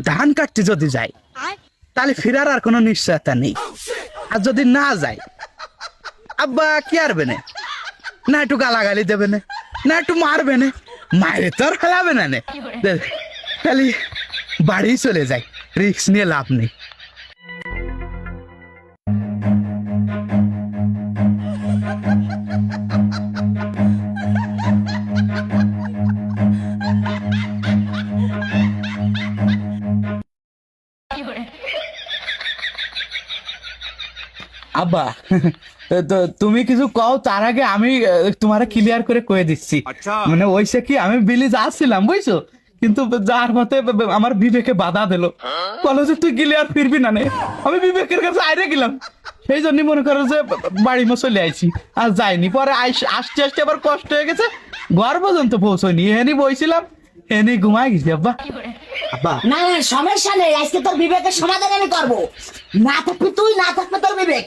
ধান কাটতে যদি যাই তাহলে ফেরার আর কোনো নিশ্চয়তা নেই। আর যদি না যাই আব্বা কি আরবে না, না একটু গালাগালি দেবে না, না একটু মারবে না, মায়ের তো আর ফেলাবে না নে। খালি বাড়ি চলে যাই, রিস্ক নিয়ে লাভ নেই। আব্বা তো তুমি কিছু কও তার আগে আমি তোমারে ক্লিয়ার করে কয়ে দিচ্ছি। মানে ওইসে কি আমি বিলি যাচ্ছিলাম বুঝছো, কিন্তু যার মতে আমার বিবেকে বাধা দিল, বলো যে তুই গেলে আর ফিরবি না নে। আমি বিবেকের কাছে আইরে গেলাম, সেই জন্যই মনে করো যে বাড়ি মো চলে আইছি, আর যাইনি। পরে আসতে আসতে আবার কষ্ট হয়ে গেছে, ঘর পর্যন্ত পৌঁছয়নি, এনি বইছিলাম এনি ঘুমাই গেছি। আব্বা আব্বা না না সমস্যা নেই, আজকে তোর বিবেকের সমাধান আমি করবো। না থাকবে তুই, না থাকবে তোর বিবেক।